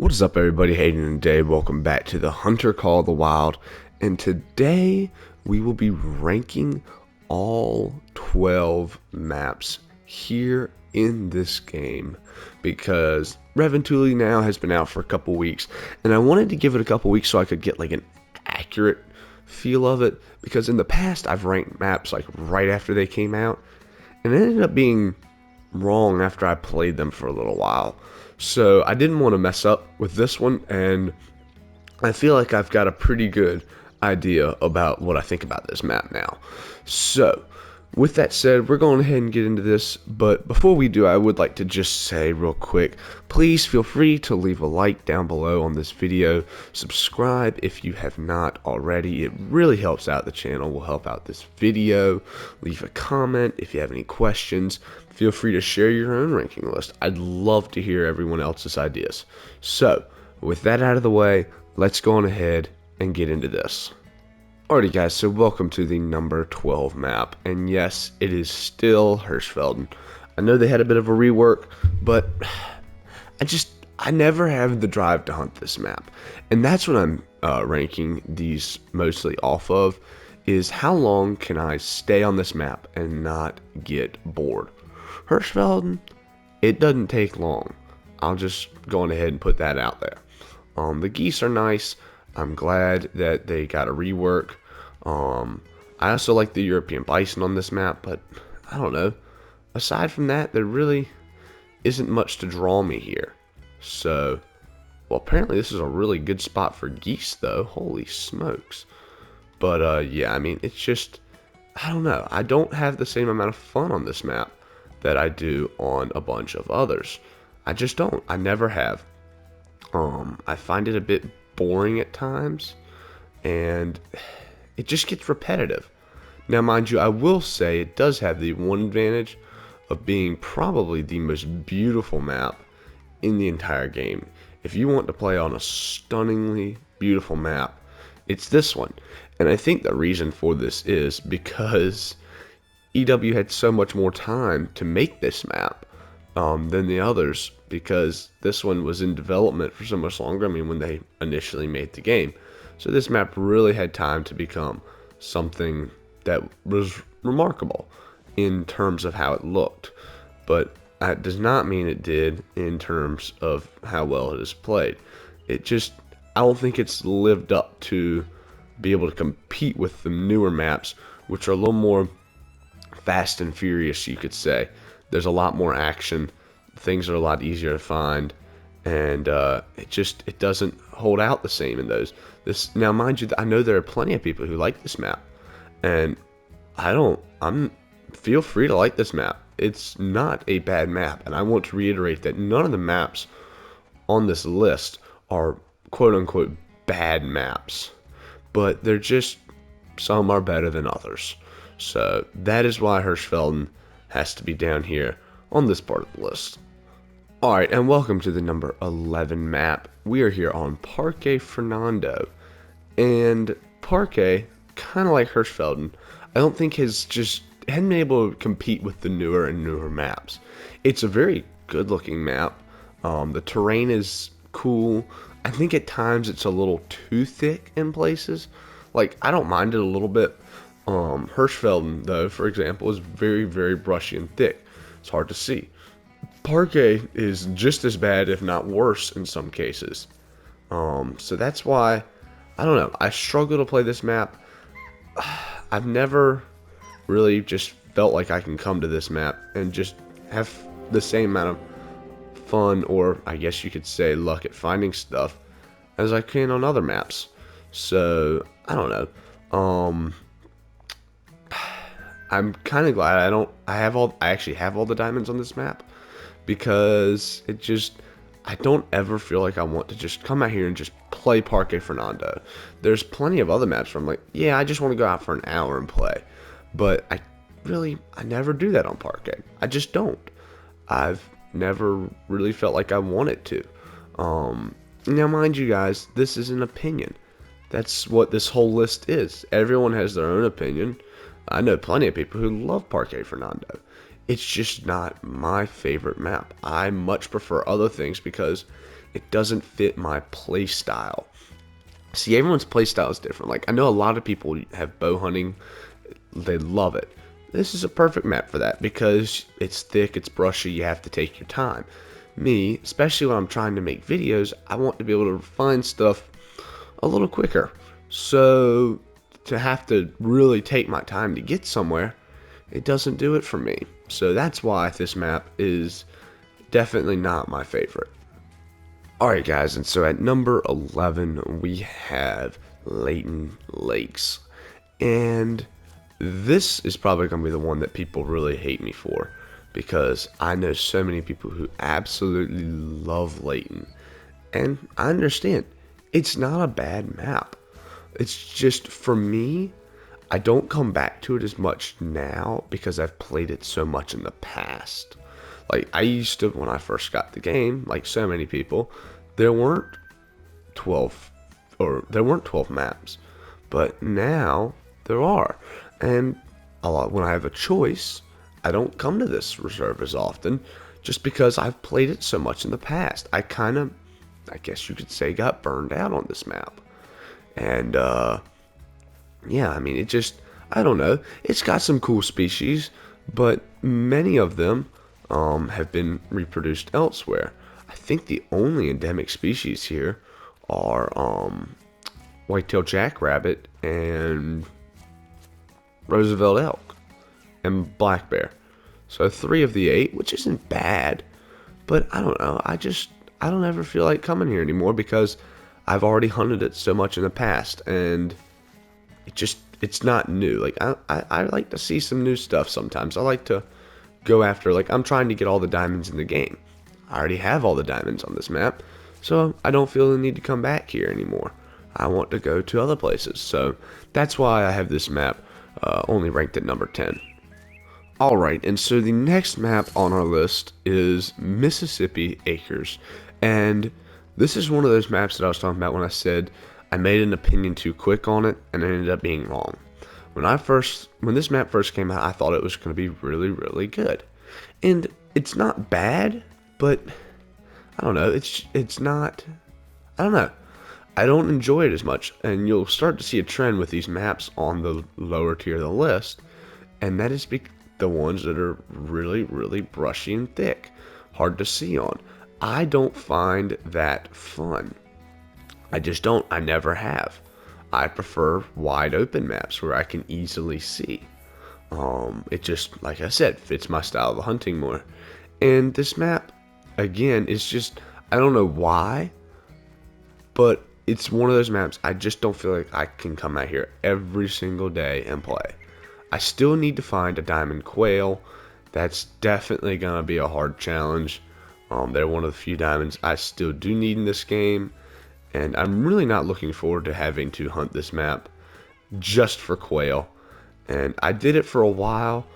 What is up, everybody? Hayden today. Welcome back to the Hunter Call of the Wild, and today we will be ranking all 12 maps here in this game because Revontuli now has been out for a couple weeks, and I wanted to give it a couple weeks so I could get like an accurate feel of it, because in the past I've ranked maps like right after they came out, and it ended up being wrong after I played them for a little while. So I didn't want to mess up with this one, and I feel like I've got a pretty good idea about what I think about this map now. So with that said, we're going ahead and get into this, but before we do, I would like to just say real quick, please feel free to leave a like down below on this video, subscribe if you have not already, it really helps out the channel, will help out this video, leave a comment if you have any questions, feel free to share your own ranking list. I'd love to hear everyone else's ideas. So with that out of the way, let's go on ahead and get into this. Alrighty guys, so welcome to the number 12 map, and yes, it is still Hirschfelden. I know they had a bit of a rework, but I never have the drive to hunt this map, and that's what I'm ranking these mostly off of, is how long can I stay on this map and not get bored. Hirschfelden, it doesn't take long. I'll just go on ahead and put that out there. The geese are nice. I'm glad that they got a rework. I also like the European bison on this map, but I don't know. Aside from that, there really isn't much to draw me here. So, well, apparently this is a really good spot for geese, though. Holy smokes. But, yeah, I mean, it's just, I don't know. I don't have the same amount of fun on this map that I do on a bunch of others. I just don't. I never have. I find it a bit boring at times, and it just gets repetitive. Now, mind you, I will say it does have the one advantage of being probably the most beautiful map in the entire game. If you want to play on a stunningly beautiful map, it's this one. And I think the reason for this is because EW had so much more time to make this map than the others, because this one was in development for so much longer. I mean, when they initially made the game. So this map really had time to become something that was remarkable in terms of how it looked. But that does not mean it did in terms of how well it is played. It just, I don't think it's lived up to be able to compete with the newer maps, which are a little more fast and furious, you could say. There's a lot more action, things are a lot easier to find, and it doesn't hold out the same in those. Now, mind you, I know there are plenty of people who like this map, and feel free to like this map. It's not a bad map, and I want to reiterate that none of the maps on this list are quote-unquote bad maps, but they're just, some are better than others. So that is why Hirschfelden has to be down here on this part of the list. Alright, and welcome to the number 11 map. We are here on Parque Fernandez, and Parque, kind of like Hirschfelden, I don't think hadn't been able to compete with the newer and newer maps. It's a very good looking map. The terrain is cool. I think at times it's a little too thick in places. Like, I don't mind it a little bit. Hirschfelden, though, for example, is very, very brushy and thick. It's hard to see. Parque is just as bad, if not worse, in some cases. So that's why, I don't know, I struggle to play this map. I've never really just felt like I can come to this map and just have the same amount of fun, or I guess you could say luck at finding stuff, as I can on other maps. So, I don't know. I'm kind of glad I actually have all the diamonds on this map, because I don't ever feel like I want to just come out here and just play Parque Fernandez. There's plenty of other maps where I'm like, yeah, I just want to go out for an hour and play, but I never do that on Parque. I just don't. I've never really felt like I wanted to. Now, mind you guys, this is an opinion. That's what this whole list is. Everyone has their own opinion. I know plenty of people who love Parque Fernandez. It's just not my favorite map. I much prefer other things because it doesn't fit my play style. See, everyone's play style is different. Like, I know a lot of people have bow hunting, they love it. This is a perfect map for that because it's thick, it's brushy, you have to take your time. Me, especially when I'm trying to make videos, I want to be able to find stuff a little quicker. So to have to really take my time to get somewhere, it doesn't do it for me. So that's why this map is definitely not my favorite. Alright guys, and so at number 11 we have Leighton Lakes. And this is probably going to be the one that people really hate me for, because I know so many people who absolutely love Leighton. And I understand, it's not a bad map. It's just, for me, I don't come back to it as much now because I've played it so much in the past. Like, I used to, when I first got the game, like so many people, there weren't 12 maps. But now there are. And when I have a choice, I don't come to this reserve as often just because I've played it so much in the past. I guess you could say, got burned out on this map. And yeah, I mean, I don't know. It's got some cool species, but many of them have been reproduced elsewhere. I think the only endemic species here are white-tailed jackrabbit and Roosevelt elk and black bear. So 3 of the 8, which isn't bad, but I don't know. I don't ever feel like coming here anymore because I've already hunted it so much in the past, and it's not new. Like, I like to see some new stuff sometimes. I like to go after, like, I'm trying to get all the diamonds in the game. I already have all the diamonds on this map, so I don't feel the need to come back here anymore. I want to go to other places, so that's why I have this map only ranked at number 10. Alright, and so the next map on our list is Mississippi Acres, and this is one of those maps that I was talking about when I said I made an opinion too quick on it, and it ended up being wrong. When this map first came out, I thought it was going to be really, really good. And it's not bad, but I don't know, it's not, I don't know. I don't enjoy it as much, and you'll start to see a trend with these maps on the lower tier of the list, and that is the ones that are really, really brushy and thick, hard to see on. I don't find that fun. I just don't. I never have. I prefer wide open maps where I can easily see. It just, like I said, fits my style of hunting more. And this map, again, is just, I don't know why, but it's one of those maps I just don't feel like I can come out here every single day and play. I still need to find a diamond quail. That's definitely going to be a hard challenge. They're one of the few diamonds I still do need in this game. And I'm really not looking forward to having to hunt this map just for quail. And I did it for a while,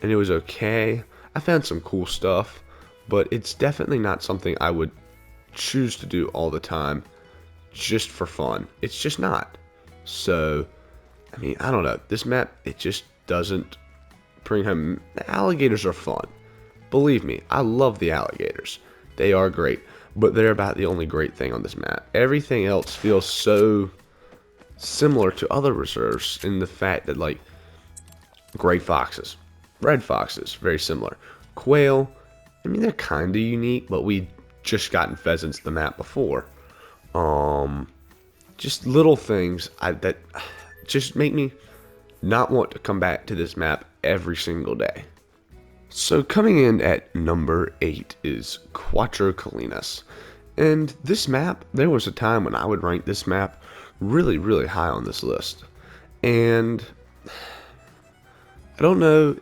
and it was okay. I found some cool stuff, but it's definitely not something I would choose to do all the time just for fun. It's just not. So, I mean, I don't know. This map, it just doesn't bring home. The alligators are fun. Believe me, I love the alligators. They are great, but they're about the only great thing on this map. Everything else feels so similar to other reserves in the fact that, like, gray foxes, red foxes, very similar. Quail, I mean, they're kind of unique, but we just gotten pheasants the map before. Just little things that just make me not want to come back to this map every single day. So coming in at number 8 is Quatro. And this map, there was a time when I would rank this map really, really high on this list. And I don't know,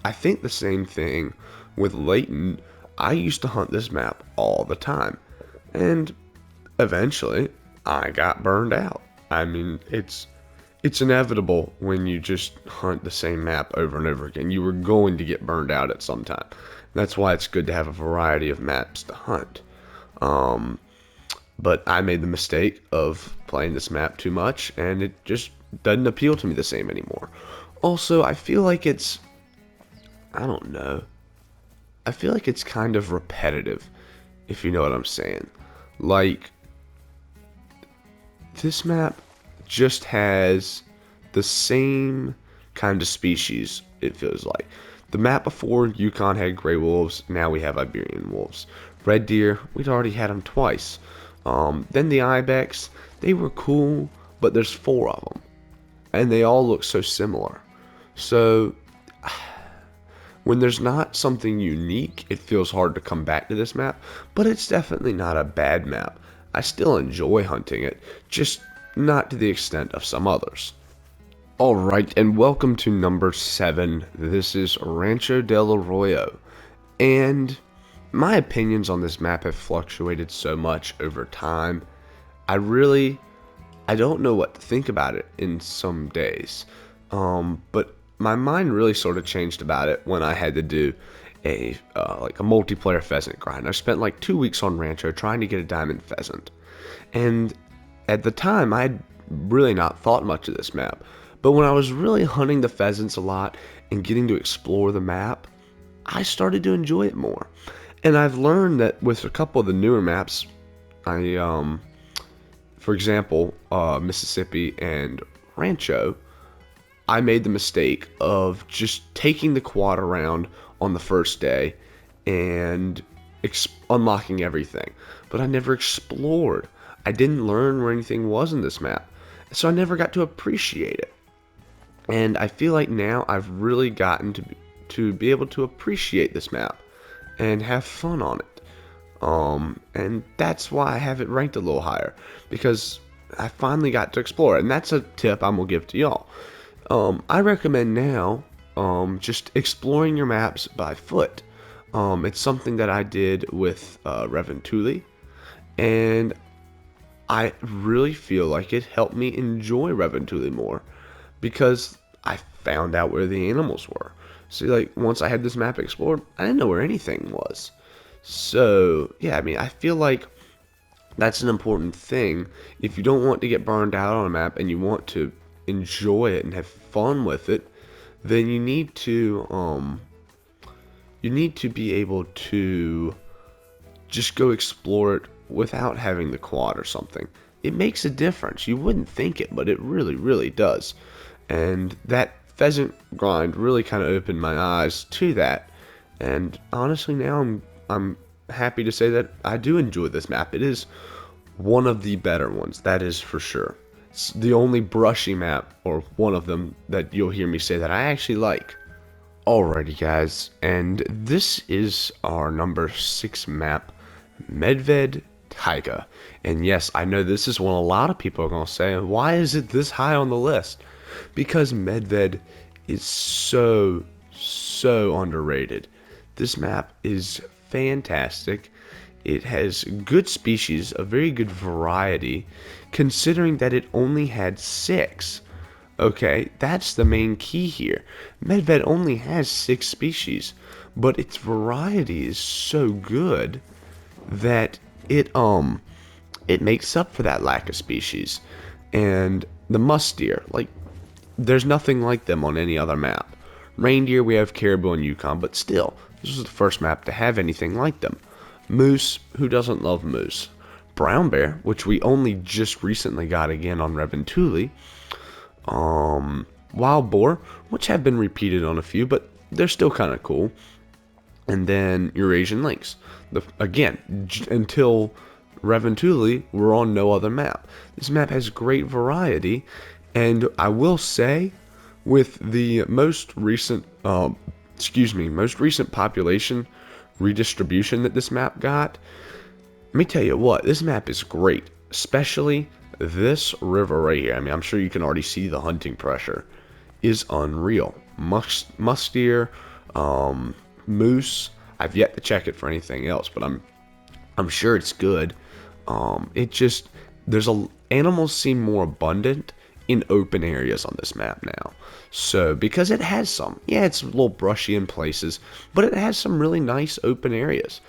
I think the same thing with Leighton. I used to hunt this map all the time. And eventually, I got burned out. I mean, it's inevitable when you just hunt the same map over and over again. You were going to get burned out at some time. That's why it's good to have a variety of maps to hunt. But I made the mistake of playing this map too much, and it just doesn't appeal to me the same anymore. Also, I feel like I don't know. I feel like it's kind of repetitive, if you know what I'm saying. Like, this map just has the same kind of species, it feels like. The map before, Yukon had gray wolves, now we have Iberian wolves. Red deer, we'd already had them twice. Then the ibex, they were cool, but there's 4 of them. And they all look so similar. So, when there's not something unique, it feels hard to come back to this map, but it's definitely not a bad map. I still enjoy hunting it, just not to the extent of some others. Alright, and welcome to number 7. This is Rancho del Arroyo. And my opinions on this map have fluctuated so much over time. I don't know what to think about it in some days. But my mind really sort of changed about it when I had to do a multiplayer pheasant grind. I spent like 2 weeks on Rancho trying to get a diamond pheasant. And at the time, I had really not thought much of this map. But when I was really hunting the pheasants a lot and getting to explore the map, I started to enjoy it more. And I've learned that with a couple of the newer maps, for example, Mississippi and Rancho, I made the mistake of just taking the quad around on the first day and unlocking everything. But I never explored. I didn't learn where anything was in this map. So I never got to appreciate it. And I feel like now I've really gotten to be able to appreciate this map and have fun on it. And that's why I have it ranked a little higher, because I finally got to explore it. And that's a tip I'm going to give to y'all. I recommend now just exploring your maps by foot. It's something that I did with Revontuli, and I really feel like it helped me enjoy Revontuli more, because I found out where the animals were. See, like, once I had this map explored, I didn't know where anything was. So, yeah, I mean, I feel like that's an important thing. If you don't want to get burned out on a map and you want to enjoy it and have fun with it, then you need to be able to just go explore it without having the quad or something. It makes a difference. You wouldn't think it, but it really, really does. And that pheasant grind really kind of opened my eyes to that. And honestly, now I'm happy to say that I do enjoy this map. It is one of the better ones, that is for sure. It's the only brushy map, or one of them, that you'll hear me say that I actually like. Alrighty guys, and this is our number 6 map, Medved Taiga. And yes, I know this is one a lot of people are going to say, why is it this high on the list? Because Medved is so underrated. This map is fantastic. It has good species, a very good variety, considering that it only had 6. Okay, that's the main key here. Medved only has 6 species, but its variety is so good that it makes up for that lack of species. And the musk deer, like, there's nothing like them on any other map. Reindeer, we have caribou and Yukon, but still, this was the first map to have anything like them. Moose, who doesn't love moose? Brown bear, which we only just recently got again on Revontuli. Wild boar, which have been repeated on a few, but they're still kind of cool. And then Eurasian lynx. Again, until Revontuli, we're on no other map. This map has great variety, and I will say, with the most recent population redistribution that this map got, let me tell you what, this map is great, especially this river right here. I mean, I'm sure you can already see the hunting pressure is unreal. Musk deer, moose. I've yet to check it for anything else, but I'm sure it's good. Animals seem more abundant in open areas on this map now. So, because it has some, yeah, it's a little brushy in places, but it has some really nice open areas.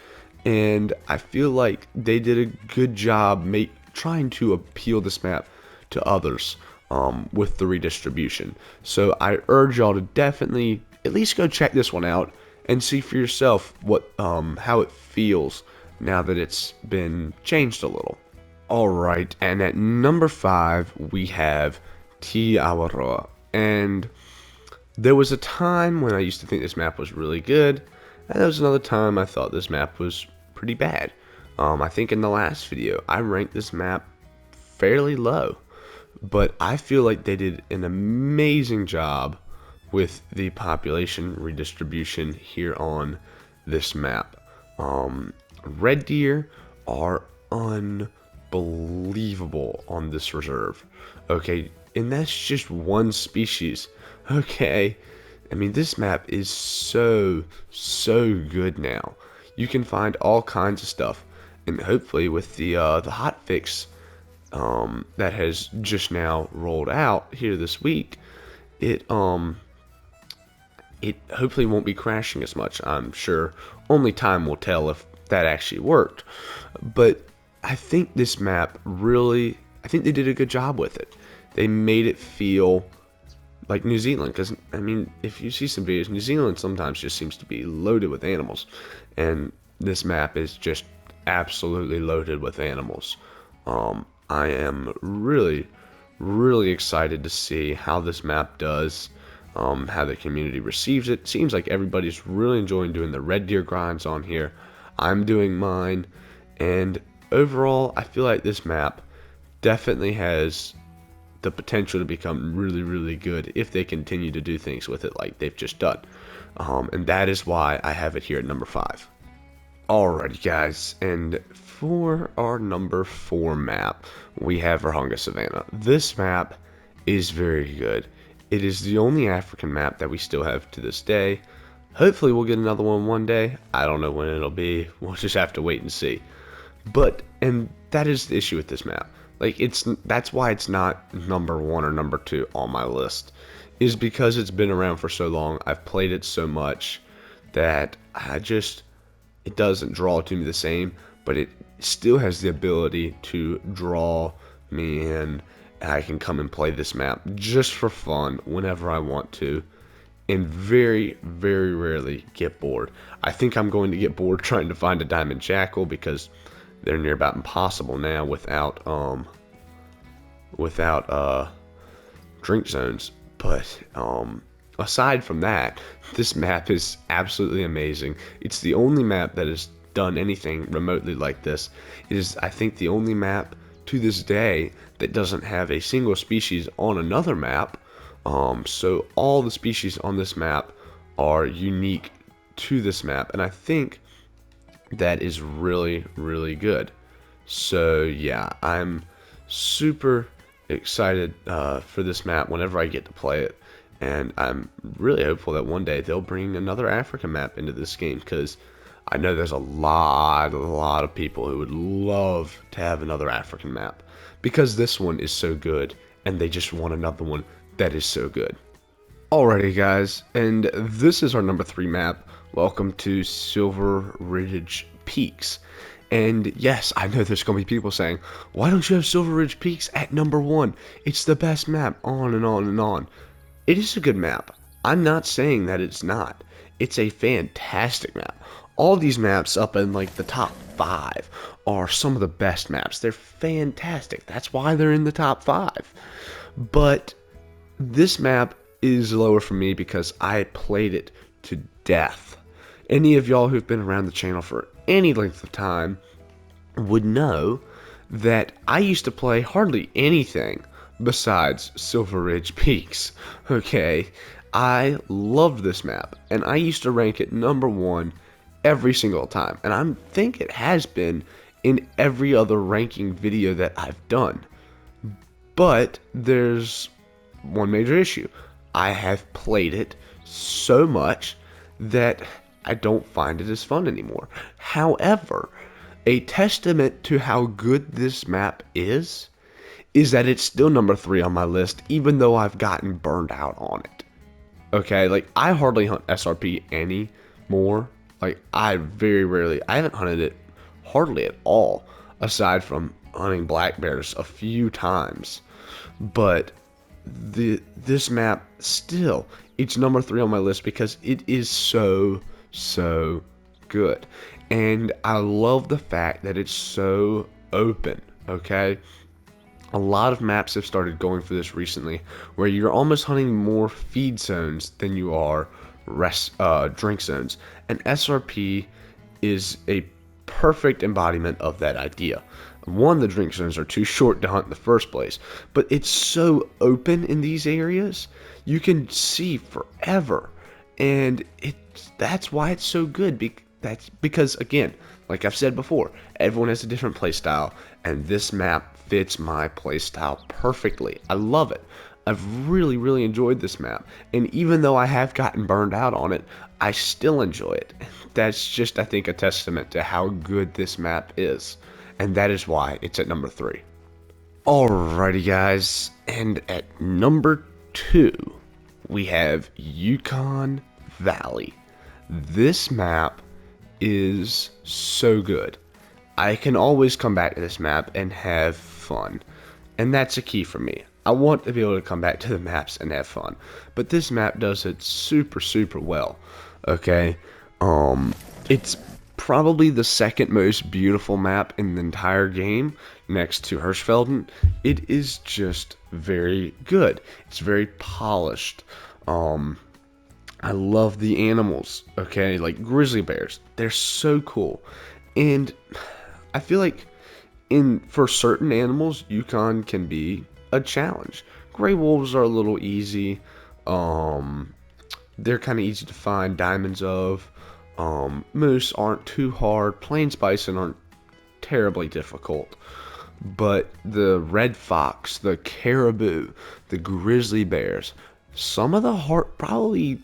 And I feel like they did a good job trying to appeal this map to others with the redistribution. So I urge y'all to definitely at least go check this one out and see for yourself how it feels now that it's been changed a little. Alright, and at number 5, we have Awaroa. And there was a time when I used to think this map was really good, and there was another time I thought this map was pretty bad. I think in the last video, I ranked this map fairly low, but I feel like they did an amazing job with the population redistribution here on this map. Red deer are unbelievable on this reserve. Okay, and that's just one species. Okay, I mean, this map is so good now. You can find all kinds of stuff, and hopefully with the hot fix that has just now rolled out here this week, it hopefully won't be crashing as much. I'm sure only time will tell if that actually worked, but I think this map really, I think they did a good job with it. They made it feel like New Zealand, because I mean, if you see some videos, New Zealand sometimes just seems to be loaded with animals, and this map is just absolutely loaded with animals. I am really excited to see how this map does, how the community receives it. Seems like everybody's really enjoying doing the red deer grinds on here. I'm doing mine, and overall, I feel like this map definitely has the potential to become really good if they continue to do things with it like they've just done. And that is why I have it here at number 5. Alrighty guys, and for our number 4 map, we have Rohunga Savannah. This map is very good. It is the only African map that we still have to this day. Hopefully we'll get another one day. I don't know when it'll be. We'll just have to wait and see. But, and that is the issue with this map. Like, that's why it's not number 1 or number 2 on my list, is because it's been around for so long. I've played it so much that it doesn't draw to me the same, but it still has the ability to draw me in. I can come and play this map just for fun whenever I want to, and very rarely get bored. I think I'm going to get bored trying to find a diamond jackal, because they're near about impossible now without drink zones. But aside from that, this map is absolutely amazing. It's the only map that has done anything remotely like this. It is, I think, the only map to this day that doesn't have a single species on another map. So all the species on this map are unique to this map, and I think that is really good. So yeah, I'm super excited for this map whenever I get to play it, and I'm really hopeful that one day they'll bring another African map into this game, because I know there's a lot of people who would love to have another African map, because this one is so good and they just want another one that is so good. Alrighty guys, and this is our number 3 map. Welcome to Silver Ridge Peaks. And yes, I know there's going to be people saying, why don't you have Silver Ridge Peaks at number 1? It's the best map, on and on and on. It is a good map. I'm not saying that it's not. It's a fantastic map. All these maps up in like the top 5 are some of the best maps. They're fantastic. That's why they're in the top 5. But this map is lower for me because I played it to death. Any of y'all who've been around the channel for any length of time would know that I used to play hardly anything besides Silver Ridge Peaks. Okay, I loved this map, and I used to rank it number 1 every single time, and I think it has been in every other ranking video that I've done. But there's one major issue. I have played it so much that I don't find it as fun anymore. However, a testament to how good this map is that it's still number 3 on my list, even though I've gotten burned out on it. Okay, like, I hardly hunt SRP anymore. Like, I haven't hunted it hardly at all, aside from hunting black bears a few times. But this map still, it's number 3 on my list because it is so good. And I love the fact that it's so open, okay? A lot of maps have started going for this recently, where you're almost hunting more feed zones than you are drink zones. And SRP is a perfect embodiment of that idea. One, the drink zones are too short to hunt in the first place, but it's so open in these areas, you can see forever. And that's why it's so good. That's because, again, like I've said before, everyone has a different playstyle, and this map fits my playstyle perfectly. I love it. I've really, really enjoyed this map, and even though I have gotten burned out on it, I still enjoy it. That's just, I think, a testament to how good this map is, and that is why it's at number 3. Alrighty, guys, and at number 2, we have Yukon Valley. This map is so good. I can always come back to this map and have fun, and that's a key for me. I want to be able to come back to the maps and have fun, but this map does it super, super well. Okay, it's probably the second most beautiful map in the entire game, next to Hirschfelden. It is just very good. It's very polished. I love the animals, okay, like grizzly bears. They're so cool. And I feel like for certain animals, Yukon can be a challenge. Gray wolves are a little easy. They're kind of easy to find diamonds of. Moose aren't too hard. Plains bison aren't terribly difficult. But the red fox, the caribou, the grizzly bears, some of the probably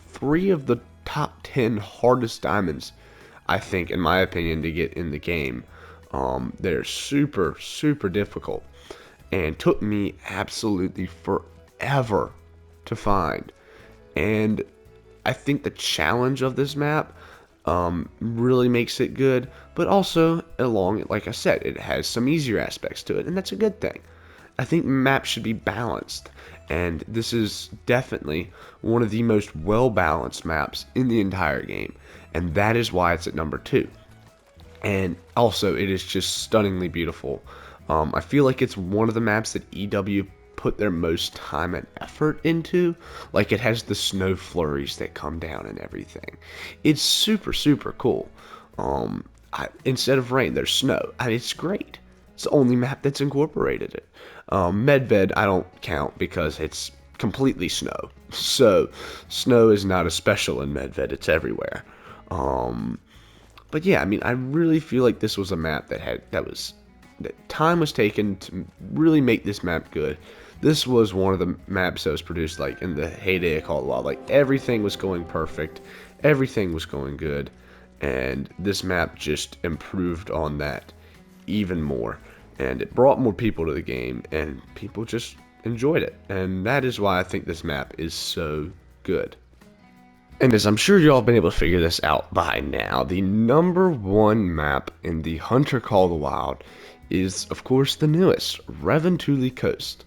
3 of the top 10 hardest diamonds, I think, in my opinion, to get in the game. They're super, super difficult, and took me absolutely forever to find. And I think the challenge of this map really makes it good, but also, like I said, it has some easier aspects to it, and that's a good thing. I think maps should be balanced, and this is definitely one of the most well-balanced maps in the entire game, and that is why it's at number 2. And also, it is just stunningly beautiful. I feel like it's one of the maps that EW put their most time and effort into. Like, it has the snow flurries that come down and everything. It's super, super cool. Instead of rain, there's snow. I mean, it's great. It's the only map that's incorporated it. Medved, I don't count because it's completely snow. So, snow is not as special in Medved. It's everywhere. But yeah, I mean, I really feel like this was a map that time was taken to really make this map good. This was one of the maps that was produced like in the heyday of Call of the Wild. Like, everything was going perfect, everything was going good, and this map just improved on that even more. And it brought more people to the game, and people just enjoyed it. And that is why I think this map is so good. And as I'm sure you all have been able to figure this out by now, the number 1 map in the Hunter Call of the Wild is, of course, the newest, Revontuli Coast.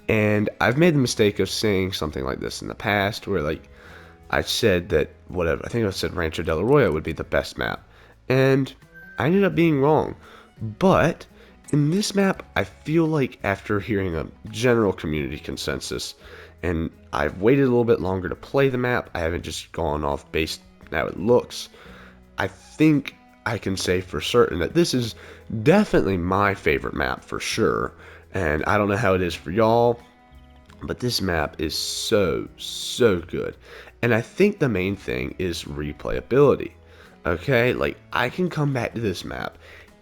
And I've made the mistake of saying something like this in the past, where like I said that I think I said Rancho del Arroyo would be the best map, and I ended up being wrong. But in this map, I feel like after hearing a general community consensus, and I've waited a little bit longer to play the map, I haven't just gone off based on how it looks, I think I can say for certain that this is definitely my favorite map for sure. And I don't know how it is for y'all, but this map is so, so good. And I think the main thing is replayability. Okay, like, I can come back to this map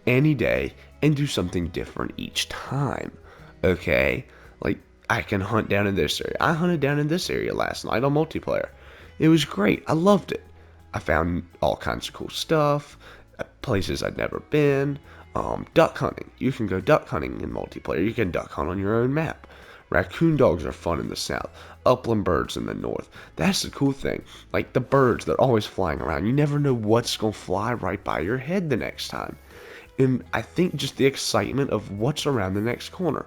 any day and do something different each time. Okay, like, I can hunt down in this area. I hunted down in this area last night on multiplayer. It was great. I loved it. I found all kinds of cool stuff, places I'd never been. Duck hunting. You can go duck hunting in multiplayer. You can duck hunt on your own map. Raccoon dogs are fun in the south. Upland birds in the north. That's the cool thing. Like, the birds, they're always flying around. You never know what's going to fly right by your head the next time. And I think just the excitement of what's around the next corner.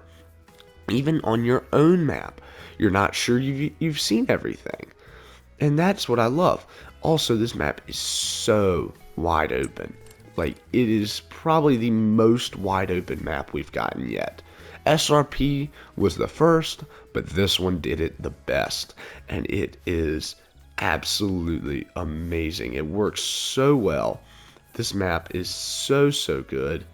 Even on your own map, you're not sure you've seen everything. And that's what I love. Also, this map is so wide open. Like, it is probably the most wide open map we've gotten yet. SRP was the first, but this one did it the best, and it is absolutely amazing. It works so well. This map is so good,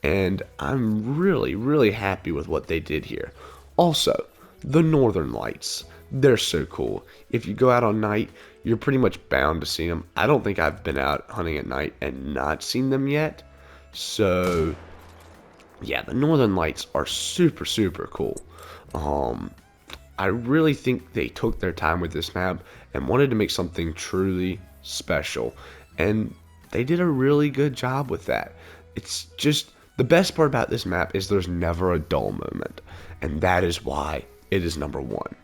and I'm really happy with what they did here. Also, the northern lights, they're so cool. If you go out on night, you're pretty much bound to see them. I don't think I've been out hunting at night and not seen them yet. So yeah, the northern lights are super cool. I really think they took their time with this map and wanted to make something truly special, and they did a really good job with that. It's just, the best part about this map is there's never a dull moment, and that is why it is number one.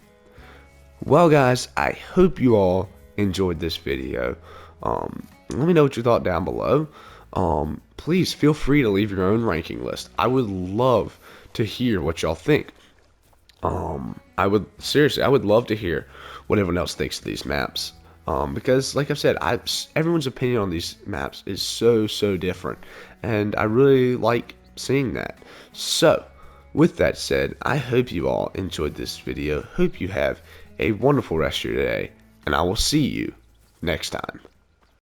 Well guys, I hope you all enjoyed this video. Let me know what you thought down below. Please feel free to leave your own ranking list. I would love to hear what y'all think. I would love to hear what everyone else thinks of these maps. Because like I've said, everyone's opinion on these maps is so different, and I really like seeing that. So with that said, I hope you all enjoyed this video. Hope you have a wonderful rest of your day, and I will see you next time.